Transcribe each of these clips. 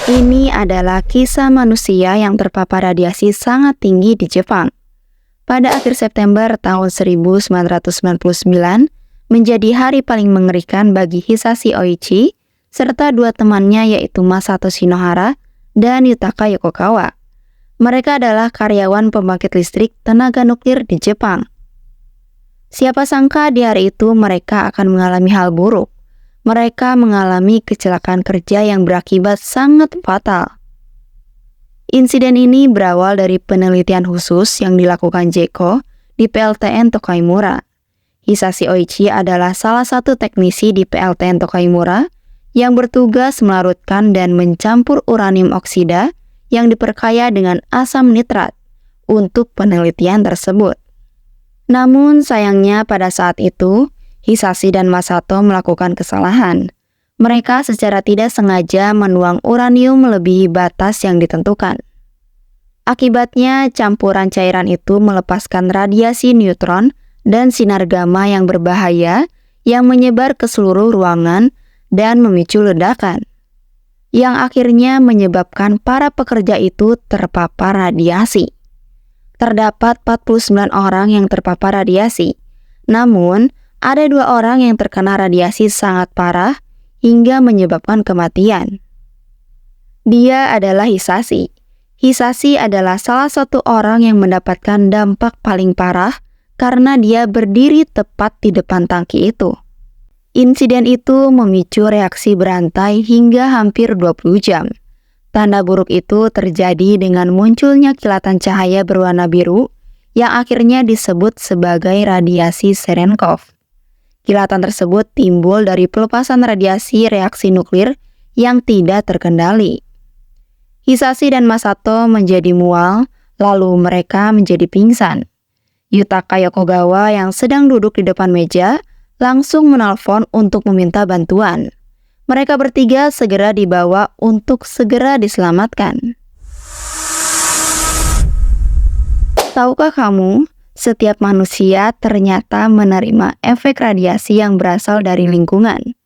Ini adalah kisah manusia yang terpapar radiasi sangat tinggi di Jepang. Pada akhir September tahun 1999, menjadi hari paling mengerikan bagi Hisashi Oichi serta dua temannya yaitu Masato Shinohara dan Yutaka Yokokawa. Mereka adalah karyawan pembangkit listrik tenaga nuklir di Jepang. Siapa sangka di hari itu mereka akan mengalami hal buruk. Mereka mengalami kecelakaan kerja yang berakibat sangat fatal. Insiden ini berawal dari penelitian khusus yang dilakukan Jeko di PLTN Tokaimura. Hisashi Oichi adalah salah satu teknisi di PLTN Tokaimura yang bertugas melarutkan dan mencampur uranium oksida yang diperkaya dengan asam nitrat untuk penelitian tersebut. Namun sayangnya pada saat itu, Hisashi dan Masato melakukan kesalahan. Mereka secara tidak sengaja menuang uranium melebihi batas yang ditentukan. Akibatnya, campuran cairan itu melepaskan radiasi neutron dan sinar gamma yang berbahaya yang menyebar ke seluruh ruangan dan memicu ledakan, yang akhirnya menyebabkan para pekerja itu terpapar radiasi. Terdapat 49 orang yang terpapar radiasi, namun ada 2 orang yang terkena radiasi sangat parah hingga menyebabkan kematian. Dia adalah Hisashi. Hisashi adalah salah satu orang yang mendapatkan dampak paling parah karena dia berdiri tepat di depan tangki itu. Insiden itu memicu reaksi berantai hingga hampir 20 jam. Tanda buruk itu terjadi dengan munculnya kilatan cahaya berwarna biru yang akhirnya disebut sebagai radiasi Cherenkov. Kilatan tersebut timbul dari pelepasan radiasi reaksi nuklir yang tidak terkendali. Hisashi dan Masato menjadi mual, lalu mereka menjadi pingsan. Yutaka Yokogawa yang sedang duduk di depan meja langsung menelpon untuk meminta bantuan. Mereka bertiga segera dibawa untuk segera diselamatkan. Tahukah kamu, setiap manusia ternyata menerima efek radiasi yang berasal dari lingkungan.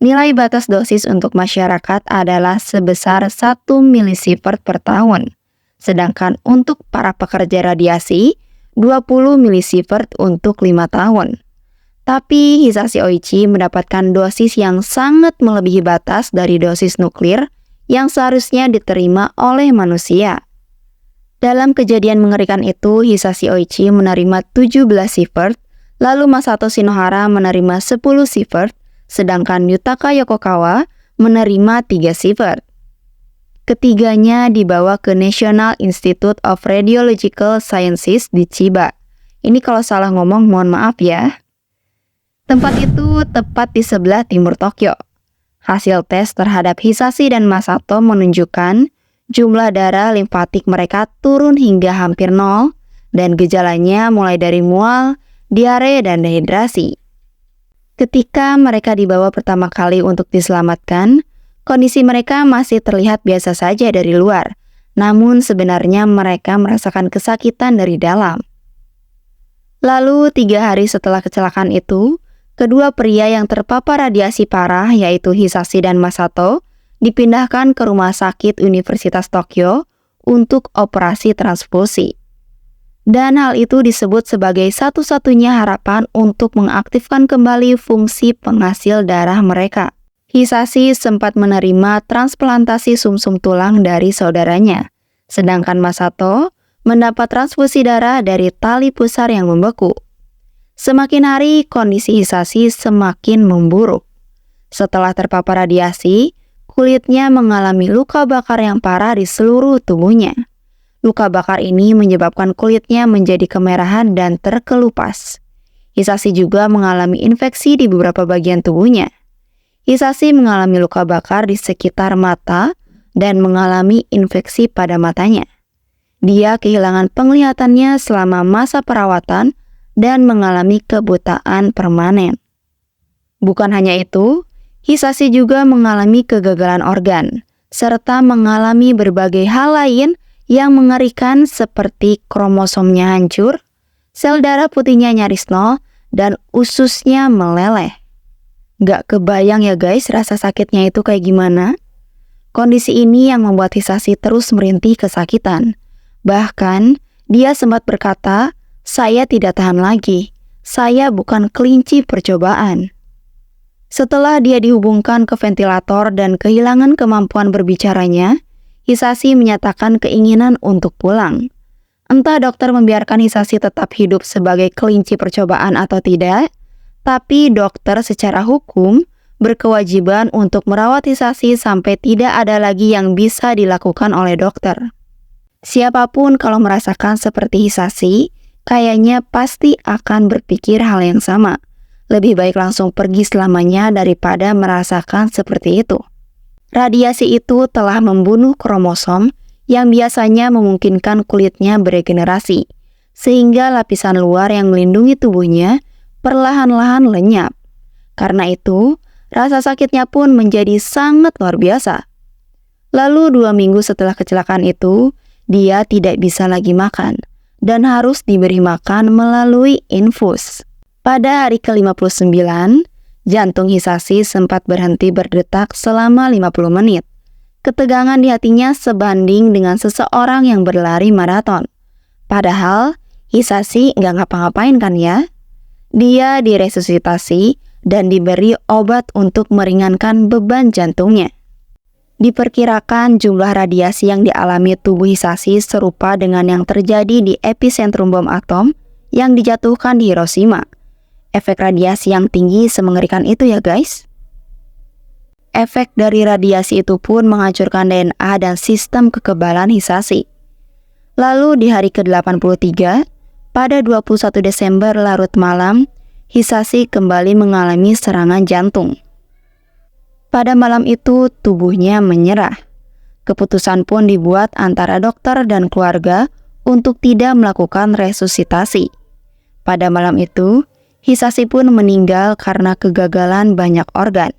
Nilai batas dosis untuk masyarakat adalah sebesar 1 milisievert per tahun. Sedangkan untuk para pekerja radiasi, 20 milisievert untuk 5 tahun. Tapi Hisashi Oichi mendapatkan dosis yang sangat melebihi batas dari dosis nuklir yang seharusnya diterima oleh manusia. Dalam kejadian mengerikan itu, Hisashi Oichi menerima 17 sievert, lalu Masato Shinohara menerima 10 sievert, sedangkan Yutaka Yokokawa menerima 3 sievert. Ketiganya dibawa ke National Institute of Radiological Sciences di Chiba. Ini kalau salah ngomong mohon maaf ya. Tempat itu tepat di sebelah timur Tokyo. Hasil tes terhadap Hisashi dan Masato menunjukkan jumlah darah limfatik mereka turun hingga hampir 0 dan gejalanya mulai dari mual, diare, dan dehidrasi. Ketika mereka dibawa pertama kali untuk diselamatkan, kondisi mereka masih terlihat biasa saja dari luar, namun sebenarnya mereka merasakan kesakitan dari dalam. Lalu 3 hari setelah kecelakaan itu, kedua pria yang terpapar radiasi parah yaitu Hisashi dan Masato dipindahkan ke Rumah Sakit Universitas Tokyo untuk operasi transfusi. Dan hal itu disebut sebagai satu-satunya harapan untuk mengaktifkan kembali fungsi penghasil darah mereka. Hisashi sempat menerima transplantasi sumsum tulang dari saudaranya, sedangkan Masato mendapat transfusi darah dari tali pusar yang membeku. Semakin hari, kondisi Hisashi semakin memburuk. Setelah terpapar radiasi, kulitnya mengalami luka bakar yang parah di seluruh tubuhnya. Luka bakar ini menyebabkan kulitnya menjadi kemerahan dan terkelupas. Hisashi juga mengalami infeksi di beberapa bagian tubuhnya. Hisashi mengalami luka bakar di sekitar mata dan mengalami infeksi pada matanya. Dia kehilangan penglihatannya selama masa perawatan dan mengalami kebutaan permanen. Bukan hanya itu, Hisashi juga mengalami kegagalan organ, serta mengalami berbagai hal lain yang mengerikan seperti kromosomnya hancur, sel darah putihnya nyaris 0, dan ususnya meleleh. Gak kebayang ya guys rasa sakitnya itu kayak gimana? Kondisi ini yang membuat Hisashi terus merintih kesakitan. Bahkan, dia sempat berkata, "Saya tidak tahan lagi. Saya bukan kelinci percobaan." Setelah dia dihubungkan ke ventilator dan kehilangan kemampuan berbicaranya, Hisashi menyatakan keinginan untuk pulang. Entah dokter membiarkan Hisashi tetap hidup sebagai kelinci percobaan atau tidak, tapi dokter secara hukum berkewajiban untuk merawat Hisashi sampai tidak ada lagi yang bisa dilakukan oleh dokter. Siapapun kalau merasakan seperti Hisashi, kayaknya pasti akan berpikir hal yang sama. Lebih baik langsung pergi selamanya daripada merasakan seperti itu. Radiasi itu telah membunuh kromosom yang biasanya memungkinkan kulitnya beregenerasi, sehingga lapisan luar yang melindungi tubuhnya perlahan-lahan lenyap. Karena itu, rasa sakitnya pun menjadi sangat luar biasa. Lalu 2 minggu setelah kecelakaan itu, dia tidak bisa lagi makan dan harus diberi makan melalui infus. Pada hari ke-59, jantung Hisashi sempat berhenti berdetak selama 50 menit. Ketegangan di hatinya sebanding dengan seseorang yang berlari maraton. Padahal, Hisashi nggak ngapa-ngapain kan ya? Dia diresusitasi dan diberi obat untuk meringankan beban jantungnya. Diperkirakan jumlah radiasi yang dialami tubuh Hisashi serupa dengan yang terjadi di epicentrum bom atom yang dijatuhkan di Hiroshima. Efek radiasi yang tinggi semengerikan itu ya guys. Efek dari radiasi itu pun menghancurkan DNA dan sistem kekebalan Hisashi. Lalu di hari ke-83, pada 21 Desember larut malam, Hisashi kembali mengalami serangan jantung. Pada malam itu tubuhnya menyerah. Keputusan pun dibuat antara dokter dan keluarga untuk tidak melakukan resusitasi. Pada malam itu, Hisashi pun meninggal karena kegagalan banyak organ.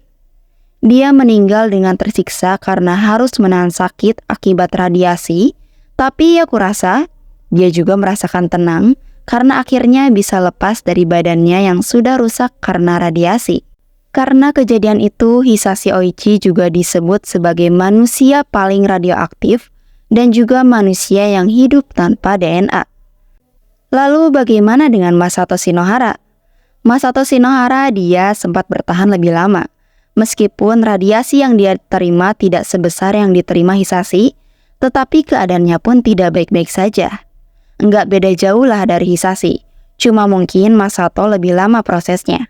Dia meninggal dengan tersiksa karena harus menahan sakit akibat radiasi, tapi aku rasa dia juga merasakan tenang karena akhirnya bisa lepas dari badannya yang sudah rusak karena radiasi. Karena kejadian itu, Hisashi Oichi juga disebut sebagai manusia paling radioaktif dan juga manusia yang hidup tanpa DNA. Lalu bagaimana dengan Masato Shinohara? Masato Shinohara dia sempat bertahan lebih lama. Meskipun radiasi yang dia terima tidak sebesar yang diterima Hisashi, tetapi keadaannya pun tidak baik-baik saja. Enggak beda jauh lah dari Hisashi, cuma mungkin Masato lebih lama prosesnya.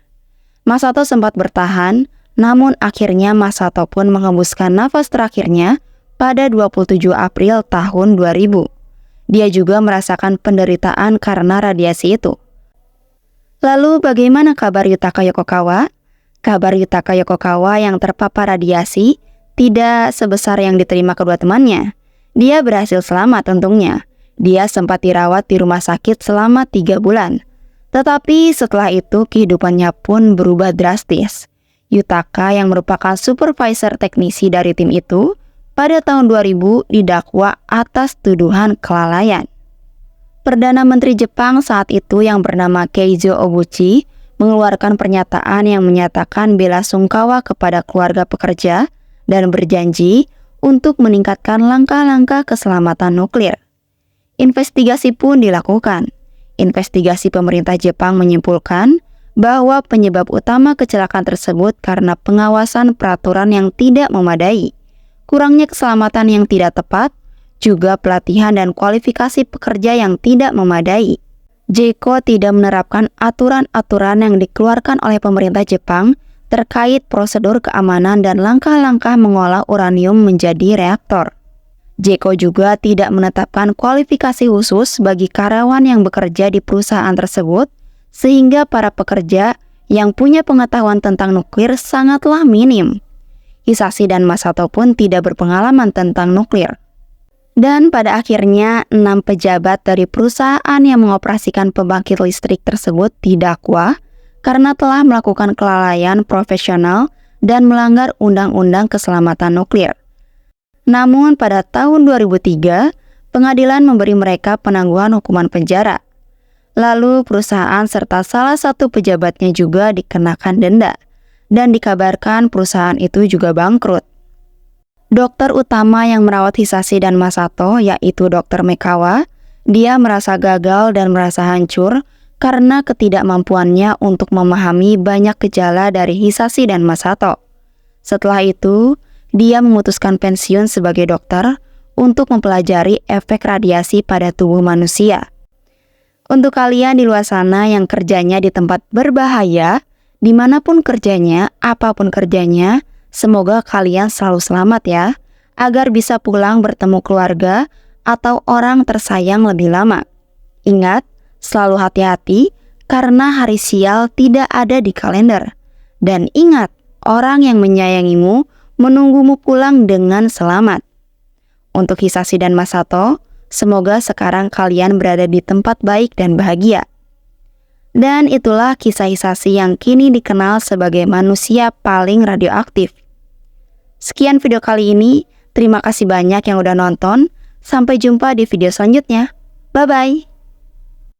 Masato sempat bertahan, namun akhirnya Masato pun menghembuskan nafas terakhirnya pada 27 April tahun 2000. Dia juga merasakan penderitaan karena radiasi itu. Lalu bagaimana kabar Yutaka Yokokawa? Kabar Yutaka Yokokawa yang terpapar radiasi tidak sebesar yang diterima kedua temannya. Dia berhasil selamat untungnya. Dia sempat dirawat di rumah sakit selama 3 bulan. Tetapi setelah itu kehidupannya pun berubah drastis. Yutaka yang merupakan supervisor teknisi dari tim itu, pada tahun 2000 didakwa atas tuduhan kelalaian. Perdana Menteri Jepang saat itu yang bernama Keijo Obuchi mengeluarkan pernyataan yang menyatakan bela sungkawa kepada keluarga pekerja dan berjanji untuk meningkatkan langkah-langkah keselamatan nuklir. Investigasi pun dilakukan. Investigasi pemerintah Jepang menyimpulkan bahwa penyebab utama kecelakaan tersebut karena pengawasan peraturan yang tidak memadai, kurangnya keselamatan yang tidak tepat, juga pelatihan dan kualifikasi pekerja yang tidak memadai. JECO tidak menerapkan aturan-aturan yang dikeluarkan oleh pemerintah Jepang terkait prosedur keamanan dan langkah-langkah mengolah uranium menjadi reaktor. JECO juga tidak menetapkan kualifikasi khusus bagi karyawan yang bekerja di perusahaan tersebut, sehingga para pekerja yang punya pengetahuan tentang nuklir sangatlah minim. Hisashi dan Masato pun tidak berpengalaman tentang nuklir. Dan pada akhirnya 6 pejabat dari perusahaan yang mengoperasikan pembangkit listrik tersebut didakwa karena telah melakukan kelalaian profesional dan melanggar Undang-Undang Keselamatan Nuklir. Namun pada tahun 2003, pengadilan memberi mereka penangguhan hukuman penjara. Lalu perusahaan serta salah satu pejabatnya juga dikenakan denda, dan dikabarkan perusahaan itu juga bangkrut. Dokter utama yang merawat Hisashi dan Masato, yaitu Dokter Mekawa, dia merasa gagal dan merasa hancur karena ketidakmampuannya untuk memahami banyak gejala dari Hisashi dan Masato. Setelah itu, dia memutuskan pensiun sebagai dokter untuk mempelajari efek radiasi pada tubuh manusia. Untuk kalian di luar sana yang kerjanya di tempat berbahaya, dimanapun kerjanya, apapun kerjanya, semoga kalian selalu selamat ya, agar bisa pulang bertemu keluarga atau orang tersayang lebih lama. Ingat, selalu hati-hati karena hari sial tidak ada di kalender. Dan ingat, orang yang menyayangimu menunggumu pulang dengan selamat. Untuk Hisashi dan Masato, semoga sekarang kalian berada di tempat baik dan bahagia. Dan itulah kisah Hisashi yang kini dikenal sebagai manusia paling radioaktif. Sekian video kali ini, terima kasih banyak yang udah nonton. Sampai jumpa di video selanjutnya. Bye-bye.